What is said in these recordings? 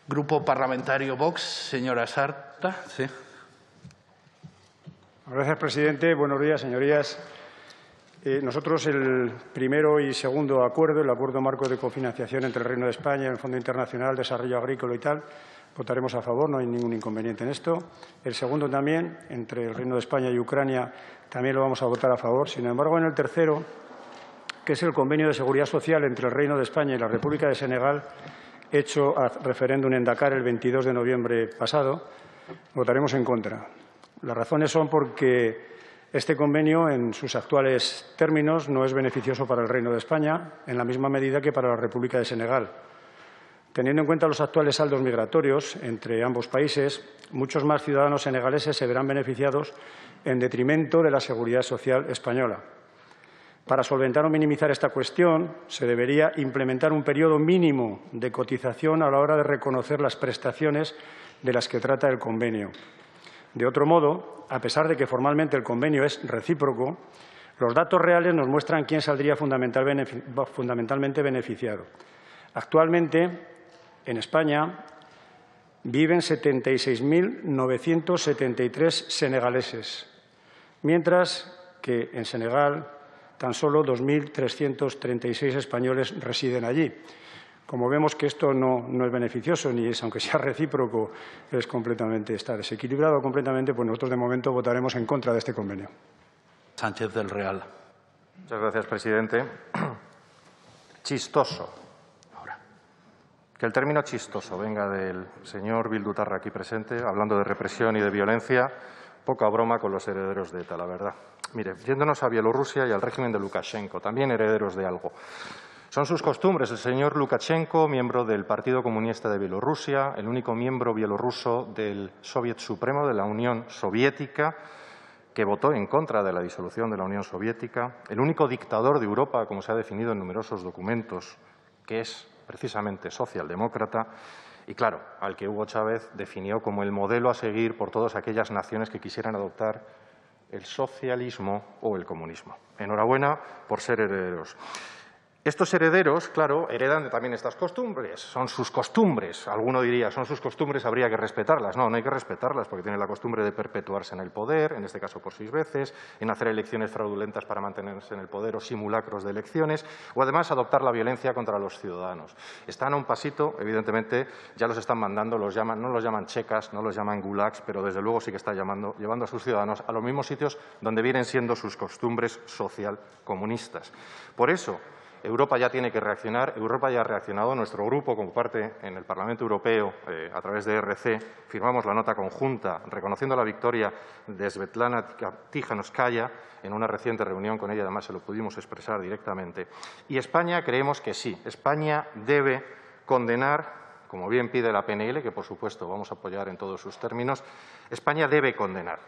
Grupo Parlamentario Vox, señora Sarta. Sí. Gracias, presidente. Buenos días, señorías. Nosotros el primero y segundo acuerdo, el acuerdo marco de cofinanciación entre el Reino de España y el Fondo Internacional de Desarrollo Agrícola y tal, votaremos a favor, no hay ningún inconveniente en esto. El segundo también, entre el Reino de España y Ucrania, también lo vamos a votar a favor. Sin embargo, en el tercero, que es el convenio de seguridad social entre el Reino de España y la República de Senegal, hecho a referéndum en Dakar el 22 de noviembre pasado, votaremos en contra. Las razones son porque este convenio, en sus actuales términos, no es beneficioso para el Reino de España, en la misma medida que para la República de Senegal. Teniendo en cuenta los actuales saldos migratorios entre ambos países, muchos más ciudadanos senegaleses se verán beneficiados en detrimento de la seguridad social española. Para solventar o minimizar esta cuestión, se debería implementar un periodo mínimo de cotización a la hora de reconocer las prestaciones de las que trata el convenio. De otro modo, a pesar de que formalmente el convenio es recíproco, los datos reales nos muestran quién saldría fundamentalmente beneficiado. Actualmente, en España, viven 76.973 senegaleses, mientras que en Senegal tan solo 2.336 españoles residen allí. Como vemos que esto no es beneficioso, ni es, aunque sea recíproco, está desequilibrado completamente, pues nosotros de momento votaremos en contra de este convenio. Sánchez del Real. Muchas gracias, presidente. Chistoso. Ahora, que el término chistoso venga del señor Bildutarra aquí presente, hablando de represión y de violencia, poca broma con los herederos de ETA, la verdad. Mire, yéndonos a Bielorrusia y al régimen de Lukashenko, también herederos de algo. Son sus costumbres. El señor Lukashenko, miembro del Partido Comunista de Bielorrusia, el único miembro bielorruso del Soviet Supremo, de la Unión Soviética, que votó en contra de la disolución de la Unión Soviética, el único dictador de Europa, como se ha definido en numerosos documentos, que es precisamente socialdemócrata, y claro, al que Hugo Chávez definió como el modelo a seguir por todas aquellas naciones que quisieran adoptar el socialismo o el comunismo. Enhorabuena por ser herederos. Estos herederos, claro, heredan también estas costumbres. Son sus costumbres. Alguno diría, son sus costumbres, habría que respetarlas. No, no hay que respetarlas porque tienen la costumbre de perpetuarse en el poder, en este caso por 6 veces, en hacer elecciones fraudulentas para mantenerse en el poder o simulacros de elecciones, o además adoptar la violencia contra los ciudadanos. Están a un pasito, evidentemente, ya los están mandando, no los llaman checas, no los llaman gulags, pero desde luego sí que está llevando a sus ciudadanos a los mismos sitios donde vienen siendo sus costumbres social-comunistas. Por eso, Europa ya tiene que reaccionar. Europa ya ha reaccionado. Nuestro grupo, como parte en el Parlamento Europeo, a través de RC, firmamos la nota conjunta reconociendo la victoria de Svetlana Tikhanovskaya en una reciente reunión con ella. Además, se lo pudimos expresar directamente. Y España creemos que sí. España debe condenar, como bien pide la PNL, que por supuesto vamos a apoyar en todos sus términos. España debe condenar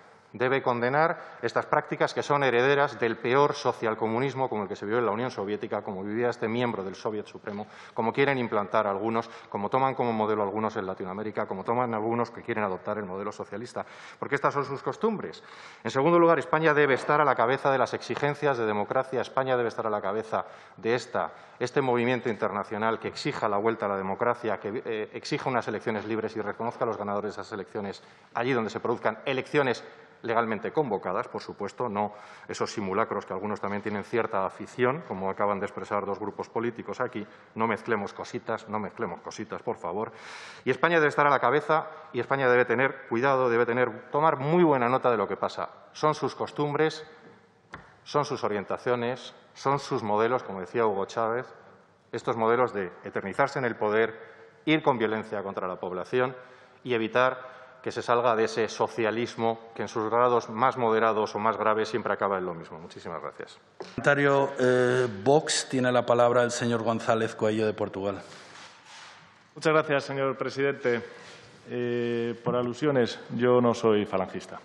estas prácticas que son herederas del peor socialcomunismo como el que se vivió en la Unión Soviética, como vivía este miembro del Soviet Supremo, como quieren implantar algunos, como toman como modelo algunos en Latinoamérica, como toman algunos que quieren adoptar el modelo socialista, porque estas son sus costumbres. En segundo lugar, España debe estar a la cabeza de las exigencias de democracia. España debe estar a la cabeza de este movimiento internacional que exija la vuelta a la democracia, que exija unas elecciones libres y reconozca a los ganadores de esas elecciones allí donde se produzcan elecciones legalmente convocadas, por supuesto, no esos simulacros que algunos también tienen cierta afición, como acaban de expresar 2 grupos políticos aquí. No mezclemos cositas, por favor. Y España debe estar a la cabeza y España debe tener cuidado, tomar muy buena nota de lo que pasa. Son sus costumbres, son sus orientaciones, son sus modelos, como decía Hugo Chávez, estos modelos de eternizarse en el poder, ir con violencia contra la población y evitar que se salga de ese socialismo que en sus grados más moderados o más graves siempre acaba en lo mismo. Muchísimas gracias. Parlamentario Vox, tiene la palabra el señor González Coello de Portugal. Muchas gracias, señor presidente. Por alusiones, yo no soy falangista.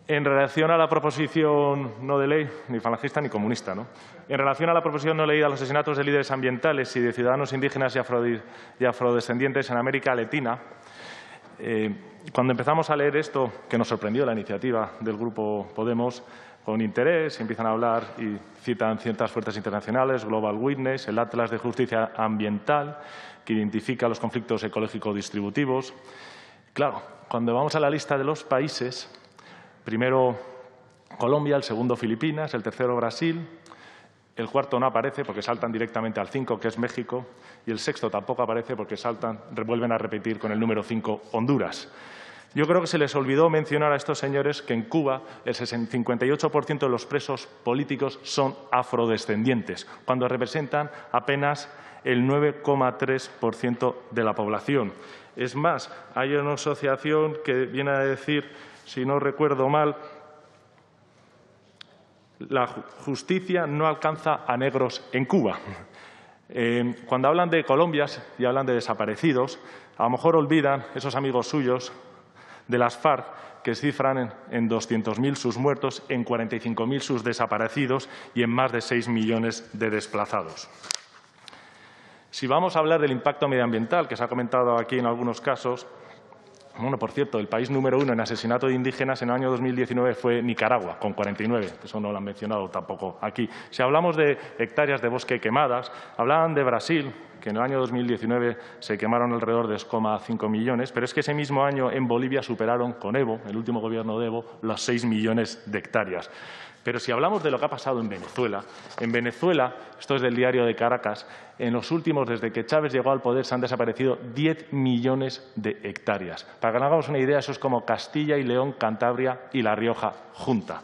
En relación a la proposición no de ley, ni falangista ni comunista, ¿no? En relación a la proposición no de ley de los asesinatos de líderes ambientales y de ciudadanos indígenas y afrodescendientes en América Latina, cuando empezamos a leer esto, que nos sorprendió la iniciativa del Grupo Podemos, con interés, empiezan a hablar y citan ciertas fuentes internacionales, Global Witness, el Atlas de Justicia Ambiental, que identifica los conflictos ecológico-distributivos. Claro, cuando vamos a la lista de los países, primero Colombia, el segundo Filipinas, el tercero Brasil, el cuarto no aparece porque saltan directamente al 5, que es México, y el sexto tampoco aparece porque vuelven a repetir con el número 5, Honduras. Yo creo que se les olvidó mencionar a estos señores que en Cuba el 58% de los presos políticos son afrodescendientes, cuando representan apenas el 9,3% de la población. Es más, hay una asociación que viene a decir, si no recuerdo mal, la justicia no alcanza a negros en Cuba. Cuando hablan de Colombia y hablan de desaparecidos, a lo mejor olvidan esos amigos suyos de las FARC, que cifran en 200.000 sus muertos, en 45.000 sus desaparecidos y en más de 6 millones de desplazados. Si vamos a hablar del impacto medioambiental, que se ha comentado aquí en algunos casos, bueno, por cierto, el país número 1 en asesinato de indígenas en el año 2019 fue Nicaragua, con 49. Eso no lo han mencionado tampoco aquí. Si hablamos de hectáreas de bosque quemadas, hablaban de Brasil, que en el año 2019 se quemaron alrededor de 2,5 millones, pero es que ese mismo año en Bolivia superaron con Evo, el último gobierno de Evo, los 6 millones de hectáreas. Pero si hablamos de lo que ha pasado en Venezuela, esto es del diario de Caracas, en los últimos, desde que Chávez llegó al poder, se han desaparecido 10 millones de hectáreas. Para que nos hagamos una idea, eso es como Castilla y León, Cantabria y La Rioja junta.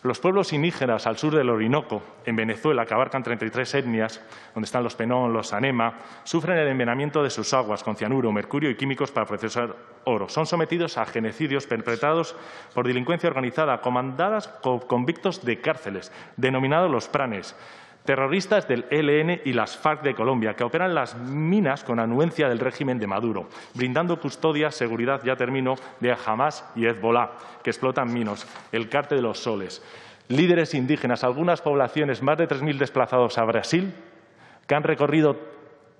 Los pueblos indígenas al sur del Orinoco, en Venezuela, que abarcan 33 etnias, donde están los Penón, los Anema, sufren el envenenamiento de sus aguas con cianuro, mercurio y químicos para procesar oro. Son sometidos a genocidios perpetrados por delincuencia organizada, comandadas por convictos de cárceles, denominados los pranes, terroristas del ELN y las FARC de Colombia, que operan las minas con anuencia del régimen de Maduro, brindando custodia, seguridad, ya termino, de Hamas y Hezbollah, que explotan minos, el cártel de los soles. Líderes indígenas, algunas poblaciones, más de 3.000 desplazados a Brasil, que han recorrido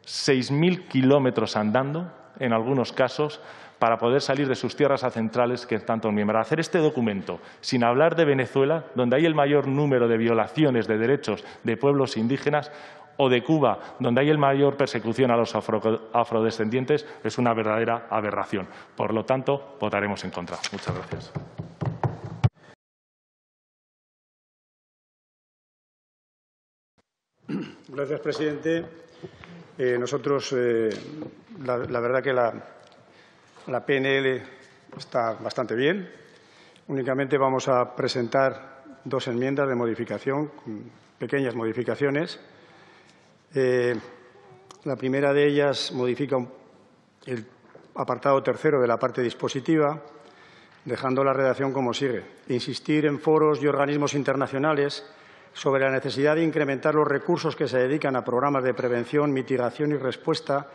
6.000 kilómetros andando, en algunos casos, para poder salir de sus tierras ancestrales que tanto miembran. Hacer este documento sin hablar de Venezuela, donde hay el mayor número de violaciones de derechos de pueblos indígenas, o de Cuba, donde hay el mayor persecución a los afrodescendientes, es una verdadera aberración. Por lo tanto, votaremos en contra. Muchas gracias. Gracias, presidente. Nosotros, la verdad que la PNL está bastante bien. Únicamente vamos a presentar 2 enmiendas de modificación, pequeñas modificaciones. La primera de ellas modifica el apartado tercero de la parte dispositiva, dejando la redacción como sigue. Insistir en foros y organismos internacionales sobre la necesidad de incrementar los recursos que se dedican a programas de prevención, mitigación y respuesta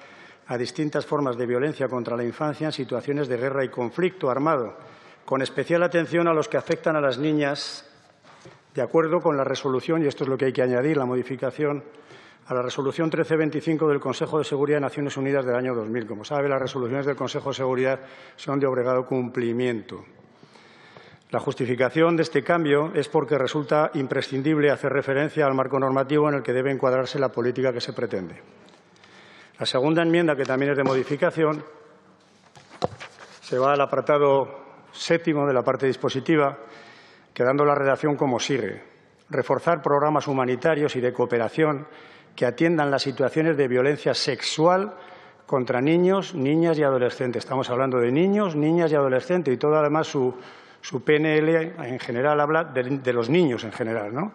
a distintas formas de violencia contra la infancia en situaciones de guerra y conflicto armado, con especial atención a los que afectan a las niñas, de acuerdo con la resolución, y esto es lo que hay que añadir, la modificación a la resolución 1325 del Consejo de Seguridad de Naciones Unidas del año 2000. Como sabe, las resoluciones del Consejo de Seguridad son de obligado cumplimiento. La justificación de este cambio es porque resulta imprescindible hacer referencia al marco normativo en el que debe encuadrarse la política que se pretende. La segunda enmienda, que también es de modificación, se va al apartado 7º de la parte dispositiva, quedando la redacción como sigue. Reforzar programas humanitarios y de cooperación que atiendan las situaciones de violencia sexual contra niños, niñas y adolescentes. Estamos hablando de niños, niñas y adolescentes, y todo además su PNL en general habla de los niños en general, ¿no?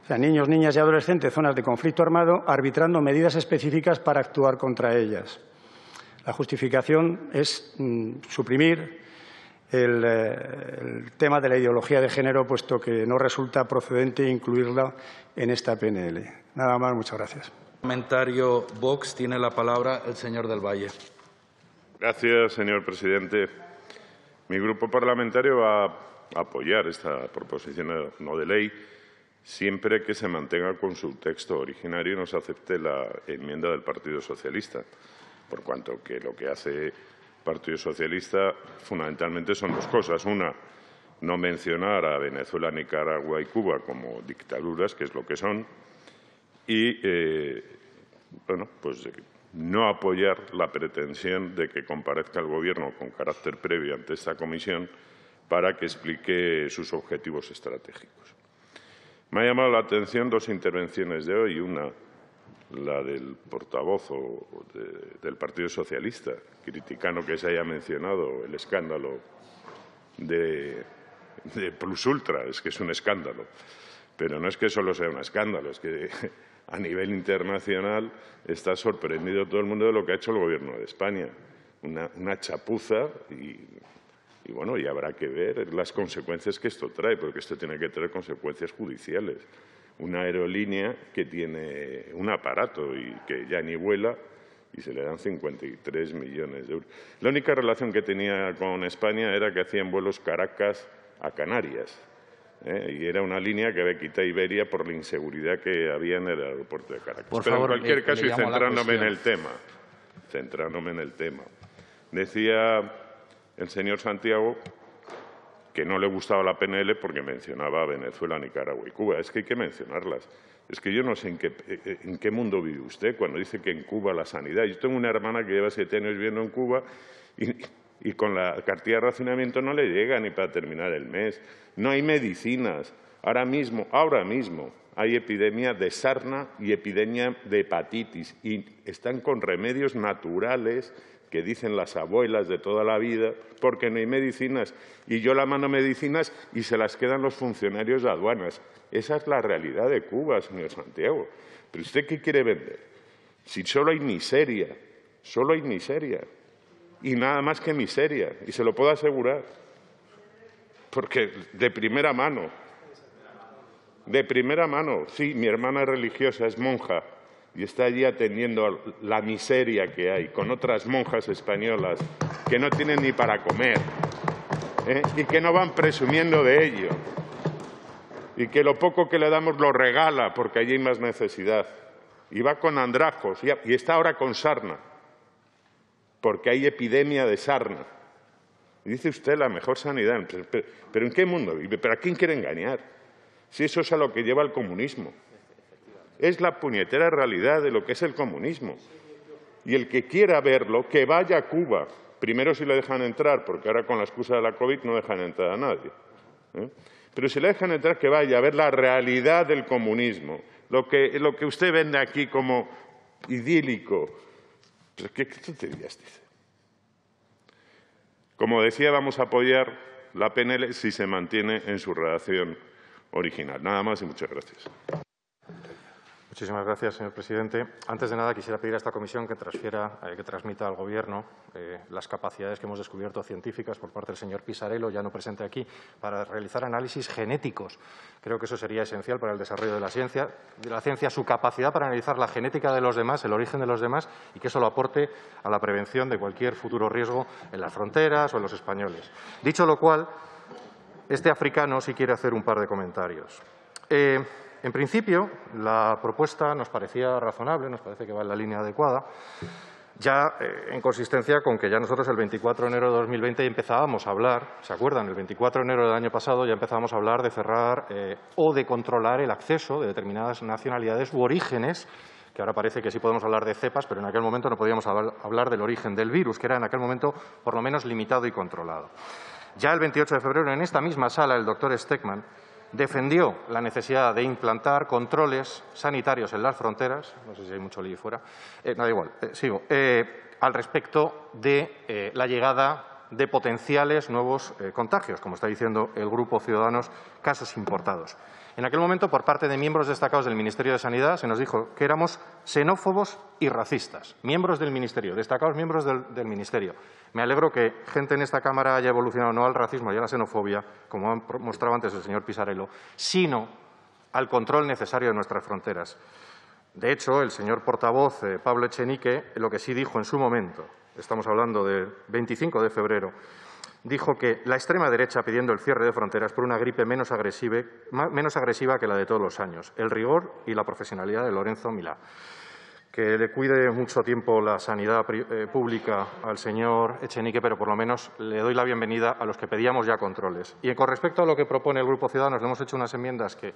O sea, niños, niñas y adolescentes, zonas de conflicto armado, arbitrando medidas específicas para actuar contra ellas. La justificación es suprimir el tema de la ideología de género, puesto que no resulta procedente incluirla en esta PNL. Nada más, muchas gracias. Parlamentario Vox, tiene la palabra el señor Del Valle. Gracias, señor presidente. Mi grupo parlamentario va a apoyar esta proposición no de ley siempre que se mantenga con su texto originario y no se acepte la enmienda del Partido Socialista, por cuanto que lo que hace el Partido Socialista fundamentalmente son 2 cosas. Una, no mencionar a Venezuela, Nicaragua y Cuba como dictaduras, que es lo que son, y bueno, pues no apoyar la pretensión de que comparezca el Gobierno con carácter previo ante esta comisión para que explique sus objetivos estratégicos. Me ha llamado la atención dos intervenciones de hoy, una, la del portavoz del Partido Socialista, criticando que se haya mencionado el escándalo de Plus Ultra, es que es un escándalo. Pero no es que solo sea un escándalo, es que a nivel internacional está sorprendido todo el mundo de lo que ha hecho el Gobierno de España. Una chapuza y bueno, y habrá que ver las consecuencias que esto trae, porque esto tiene que traer consecuencias judiciales. Una aerolínea que tiene un aparato y que ya ni vuela y se le dan 53 millones de euros. La única relación que tenía con España era que hacían vuelos Caracas a Canarias. Y era una línea que había quitado Iberia por la inseguridad que había en el aeropuerto de Caracas. Por Pero favor, en cualquier caso, y centrándome en el tema, decía el señor Santiago que no le gustaba la PNL porque mencionaba a Venezuela, Nicaragua y Cuba. Es que hay que mencionarlas. Es que yo no sé en qué mundo vive usted cuando dice que en Cuba la sanidad. Yo tengo una hermana que lleva 7 años viviendo en Cuba y con la cartilla de racionamiento no le llega ni para terminar el mes. No hay medicinas. Ahora mismo hay epidemia de sarna y epidemia de hepatitis y están con remedios naturales que dicen las abuelas de toda la vida, porque no hay medicinas. Y yo la mando medicinas y se las quedan los funcionarios de aduanas. Esa es la realidad de Cuba, señor Santiago. ¿Pero usted qué quiere vender? Si solo hay miseria, y nada más que miseria, y se lo puedo asegurar, porque de primera mano, sí, mi hermana es religiosa, es monja, y está allí atendiendo la miseria que hay con otras monjas españolas que no tienen ni para comer y que no van presumiendo de ello y que lo poco que le damos lo regala porque allí hay más necesidad. Y va con andrajos y está ahora con sarna porque hay epidemia de sarna. Y dice usted la mejor sanidad. ¿Pero en qué mundo vive? ¿Pero a quién quiere engañar? Si eso es a lo que lleva el comunismo. Es la puñetera realidad de lo que es el comunismo. Y el que quiera verlo, que vaya a Cuba. Primero si le dejan entrar, porque ahora con la excusa de la COVID no dejan entrar a nadie. Pero si le dejan entrar, que vaya a ver la realidad del comunismo. Lo que usted vende aquí como idílico. ¿Pero qué tonterías dice? Como decía, vamos a apoyar la PNL si se mantiene en su redacción original. Nada más y muchas gracias. Muchísimas gracias, señor presidente. Antes de nada, quisiera pedir a esta comisión que transmita al Gobierno las capacidades que hemos descubierto científicas por parte del señor Pisarello, ya no presente aquí, para realizar análisis genéticos. Creo que eso sería esencial para el desarrollo de la ciencia, su capacidad para analizar la genética de los demás, el origen de los demás, y que eso lo aporte a la prevención de cualquier futuro riesgo en las fronteras o en los españoles. Dicho lo cual, este africano sí quiere hacer un par de comentarios. En principio, la propuesta nos parecía razonable, nos parece que va en la línea adecuada, ya en consistencia con que ya nosotros el 24 de enero de 2020 empezábamos a hablar, ¿se acuerdan? El 24 de enero del año pasado ya empezábamos a hablar de cerrar o de controlar el acceso de determinadas nacionalidades u orígenes, que ahora parece que sí podemos hablar de cepas, pero en aquel momento no podíamos hablar del origen del virus, que era en aquel momento por lo menos limitado y controlado. Ya el 28 de febrero, en esta misma sala, el doctor Steckman defendió la necesidad de implantar controles sanitarios en las fronteras, no sé si hay mucho lío fuera, no da igual, sigo, al respecto de la llegada de potenciales nuevos contagios, como está diciendo el Grupo Ciudadanos, casos importados. En aquel momento, por parte de miembros destacados del Ministerio de Sanidad, se nos dijo que éramos xenófobos y racistas. Miembros del Ministerio, destacados miembros del Ministerio. Me alegro que gente en esta Cámara haya evolucionado no al racismo y a la xenofobia, como ha mostrado antes el señor Pisarello, sino al control necesario de nuestras fronteras. De hecho, el señor portavoz, Pablo Echenique, lo que sí dijo en su momento, estamos hablando del 25 de febrero, dijo que la extrema derecha pidiendo el cierre de fronteras por una gripe menos agresiva que la de todos los años, el rigor y la profesionalidad de Lorenzo Milá. que le cuide mucho tiempo la sanidad pública al señor Echenique, pero por lo menos le doy la bienvenida a los que pedíamos ya controles. Y con respecto a lo que propone el Grupo Ciudadanos, le hemos hecho unas enmiendas que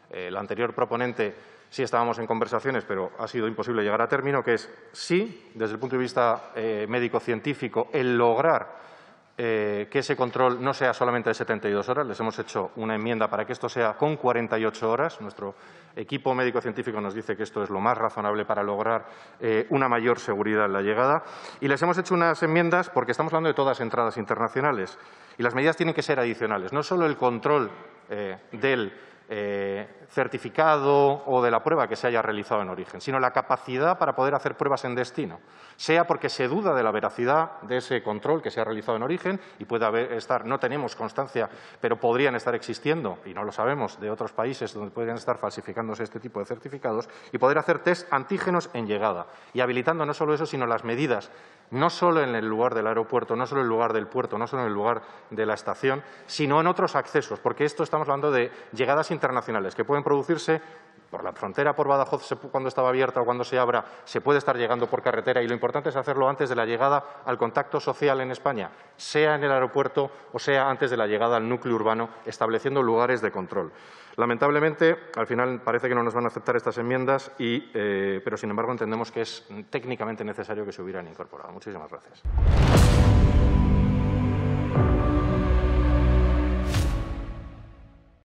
el anterior proponente sí estábamos en conversaciones, pero ha sido imposible llegar a término, que es sí, desde el punto de vista médico-científico, el lograr que ese control no sea solamente de 72 horas. Les hemos hecho una enmienda para que esto sea con 48 horas. Nuestro equipo médico-científico nos dice que esto es lo más razonable para lograr una mayor seguridad en la llegada. Y les hemos hecho unas enmiendas porque estamos hablando de todas entradas internacionales y las medidas tienen que ser adicionales. No solo el control del certificado o de la prueba que se haya realizado en origen, sino la capacidad para poder hacer pruebas en destino, sea porque se duda de la veracidad de ese control que se ha realizado en origen y puede estar, no tenemos constancia, pero podrían estar existiendo, y no lo sabemos, de otros países donde podrían estar falsificándose este tipo de certificados, y poder hacer test antígenos en llegada, y habilitando no solo eso, sino las medidas, no solo en el lugar del aeropuerto, no solo en el lugar del puerto, no solo en el lugar de la estación, sino en otros accesos, porque esto estamos hablando de llegadas internacionales que pueden producirse por la frontera, por Badajoz, cuando estaba abierta o cuando se abra, se puede estar llegando por carretera y lo importante es hacerlo antes de la llegada al contacto social en España, sea en el aeropuerto o sea antes de la llegada al núcleo urbano, estableciendo lugares de control. Lamentablemente, al final parece que no nos van a aceptar estas enmiendas, pero sin embargo entendemos que es técnicamente necesario que se hubieran incorporado. Muchísimas gracias.